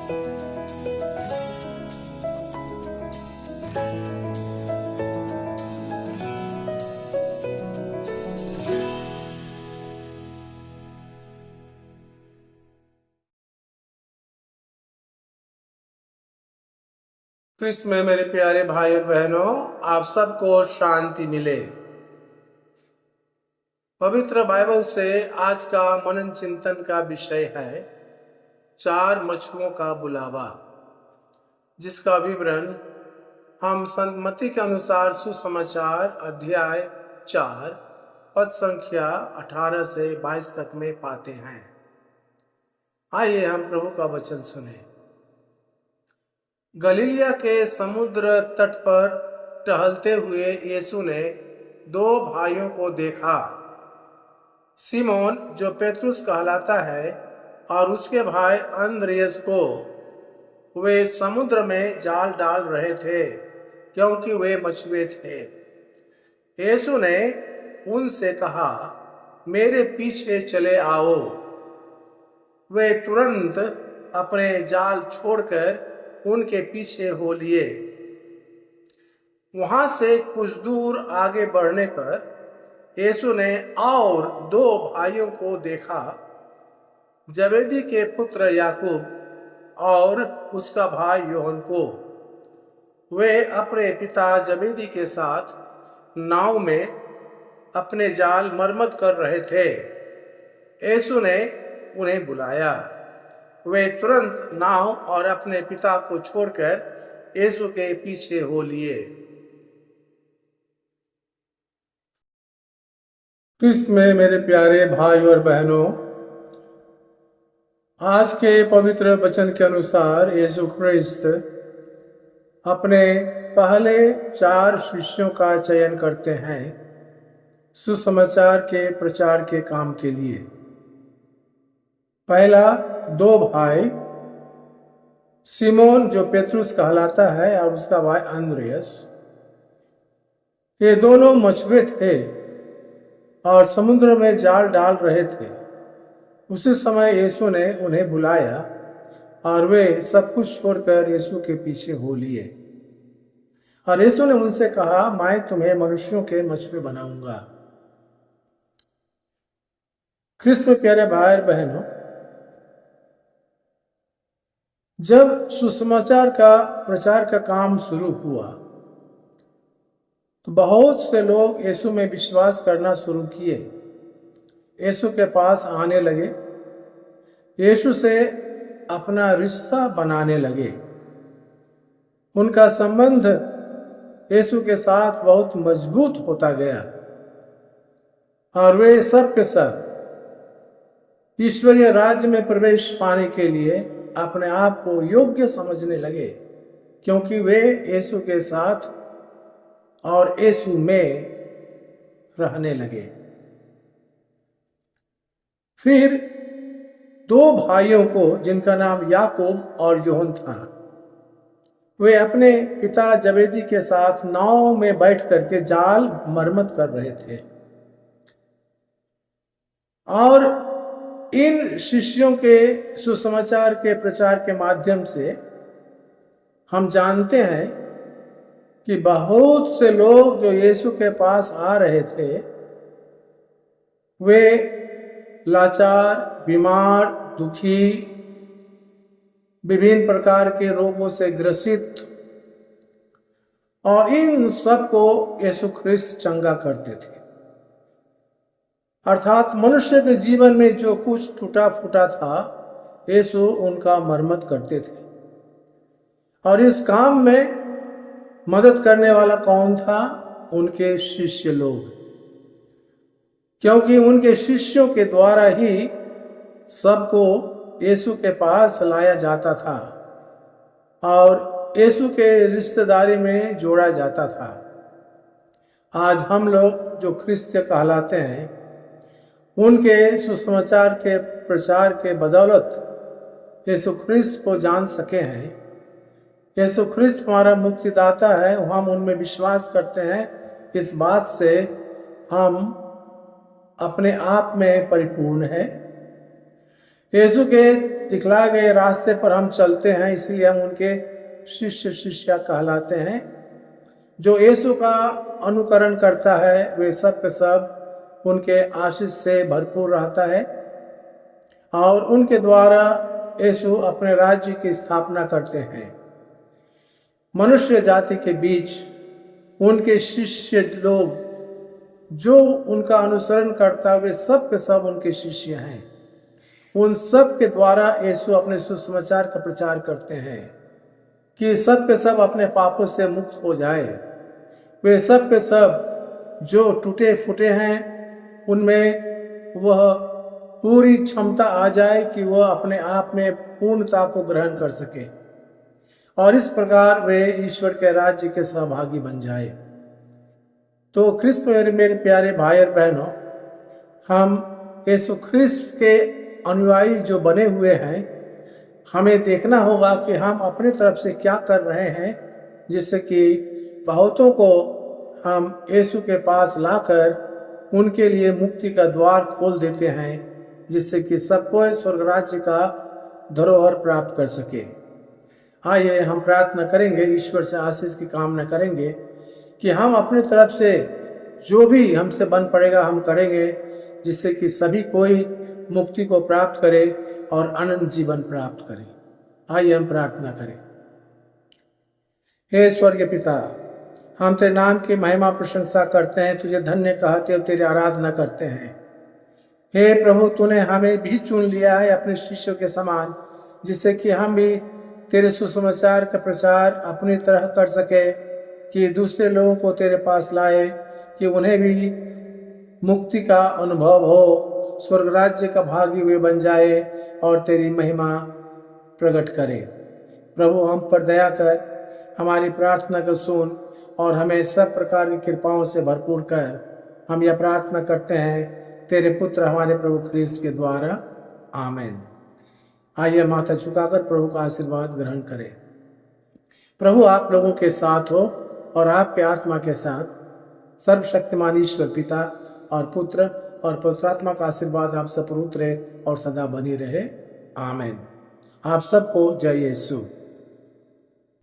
क्रिस्त में मेरे प्यारे भाई और बहनों, आप सबको शांति मिले। पवित्र बाइबल से आज का मनन चिंतन का विषय है 4 मछुओं का बुलावा, जिसका विवरण हम संत मत्ती के अनुसार सुसमाचार अध्याय 4 पद संख्या 18 से 22 तक में पाते हैं। आइए हम प्रभु का वचन सुने। गलीलिया के समुद्र तट पर टहलते हुए यीशु ने 2 भाइयों को देखा, सिमोन जो पेतरुस कहलाता है और उसके भाई अंद्रियास को। वे समुद्र में जाल डाल रहे थे क्योंकि वे मछुए थे। यीशु ने उनसे कहा, मेरे पीछे चले आओ। वे तुरंत अपने जाल छोड़कर उनके पीछे हो लिए। वहां से कुछ दूर आगे बढ़ने पर यीशु ने और 2 भाइयों को देखा, जबेदी के पुत्र याकूब और उसका भाई यूहन्ना को। वे अपने पिता जबेदी के साथ नाव में अपने जाल मरम्मत कर रहे थे। यीशु ने उन्हें बुलाया। वे तुरंत नाव और अपने पिता को छोड़कर यीशु के पीछे हो लिए। क्रिस्त में मेरे प्यारे भाई और बहनों, आज के पवित्र वचन के अनुसार यीशु ख्रिस्त अपने पहले 4 शिष्यों का चयन करते हैं सुसमाचार के प्रचार के काम के लिए। पहला 2 भाई, सिमोन जो पेतरुस कहलाता है और उसका भाई अंद्रियास। ये दोनों मछुए थे और समुद्र में जाल डाल रहे थे। उसी समय यीशु ने उन्हें बुलाया और वे सब कुछ छोड़कर यीशु के पीछे हो लिए। और यीशु ने उनसे कहा, मैं तुम्हें मनुष्यों के मछुए बनाऊंगा। ख्रिस्त में प्यारे भाई और बहनों, जब सुसमाचार का प्रचार का काम शुरू हुआ तो बहुत से लोग यीशु में विश्वास करना शुरू किए, यीशु के पास आने लगे, यीशु से अपना रिश्ता बनाने लगे। उनका संबंध यीशु के साथ बहुत मजबूत होता गया और वे सब के सब ईश्वरीय राज्य में प्रवेश पाने के लिए अपने आप को योग्य समझने लगे, क्योंकि वे यीशु के साथ और यीशु में रहने लगे। फिर 2 भाइयों को, जिनका नाम याकूब और यूहन्ना था, वे अपने पिता जबेदी के साथ नाव में बैठ करके जाल मरम्मत कर रहे थे। और इन शिष्यों के सुसमाचार के प्रचार के माध्यम से हम जानते हैं कि बहुत से लोग जो यीशु के पास आ रहे थे, वे लाचार, बीमार, दुखी, विभिन्न प्रकार के रोगों से ग्रसित, और इन सबको यीशु ख्रिस्त चंगा करते थे। अर्थात मनुष्य के जीवन में जो कुछ टूटा फूटा था, यीशु उनका मरम्मत करते थे। और इस काम में मदद करने वाला कौन था? उनके शिष्य लोग, क्योंकि उनके शिष्यों के द्वारा ही सबको यीशु के पास लाया जाता था और यीशु के रिश्तेदारी में जोड़ा जाता था। आज हम लोग जो ख्रिस्त कहलाते हैं, उनके सुसमाचार के प्रचार के बदौलत यीशु ख्रिस्त को जान सके हैं। यीशु ख्रिस्त हमारा मुक्तिदाता है, हम उनमें विश्वास करते हैं। इस बात से हम अपने आप में परिपूर्ण हैं। यीशु के दिखलाए गए रास्ते पर हम चलते हैं, इसलिए हम उनके शिष्य शिष्या कहलाते हैं। जो यीशु का अनुकरण करता है वे सब के सब उनके आशीष से भरपूर रहता है और उनके द्वारा यीशु अपने राज्य की स्थापना करते हैं। मनुष्य जाति के बीच उनके शिष्य लोग जो उनका अनुसरण करता वे सब के सब उनके शिष्य हैं। उन सब के द्वारा यीशु अपने सुसमाचार का प्रचार करते हैं कि सब के सब अपने पापों से मुक्त हो जाए। वे सब के सब जो टूटे फूटे हैं उनमें वह पूरी क्षमता आ जाए कि वह अपने आप में पूर्णता को ग्रहण कर सके और इस प्रकार वे ईश्वर के राज्य के सहभागी बन जाए। तो ख्रिस्त में मेरे प्यारे भाई और बहनों, हम यीशु ख्रिस्त के अनुयायी जो बने हुए हैं, हमें देखना होगा कि हम अपनी तरफ से क्या कर रहे हैं, जिससे कि बहुतों को हम यीशु के पास लाकर उनके लिए मुक्ति का द्वार खोल देते हैं, जिससे कि सबको स्वर्ग राज्य का धरोहर प्राप्त कर सके। आइए हम प्रार्थना करेंगे, ईश्वर से आशीष की कामना करेंगे कि हम अपनी तरफ से जो भी हमसे बन पड़ेगा हम करेंगे, जिससे कि सभी कोई मुक्ति को प्राप्त करे और अनंत जीवन प्राप्त करे। आइए हम प्रार्थना करें। हे स्वर्गीय पिता, हम तेरे नाम की महिमा प्रशंसा करते हैं, तुझे धन्य कहते और तेरी आराधना करते हैं। हे प्रभु, तूने हमें भी चुन लिया है अपने शिष्यों के समान, जिससे कि हम भी तेरे सुसमाचार का प्रचार अपनी तरह कर सके, कि दूसरे लोगों को तेरे पास लाए, कि उन्हें भी मुक्ति का अनुभव हो, स्वर्ग राज्य का भागी वे बन जाए और तेरी महिमा प्रकट करे। प्रभु, हम पर दया कर, हमारी प्रार्थना को सुन और हमें सब प्रकार की कृपाओं से भरपूर कर। हम यह प्रार्थना करते हैं तेरे पुत्र हमारे प्रभु ख्रीस्त के द्वारा, आमीन। आइए माथा झुकाकर प्रभु का आशीर्वाद ग्रहण करें। प्रभु आप लोगों के साथ हो और आपके आत्मा के साथ। सर्वशक्तिमान ईश्वर पिता और पुत्र और पवित्रात्मा का आशीर्वाद आप सब पर उतरे और सदा बनी रहे, आमीन। आप सबको जय यीशु।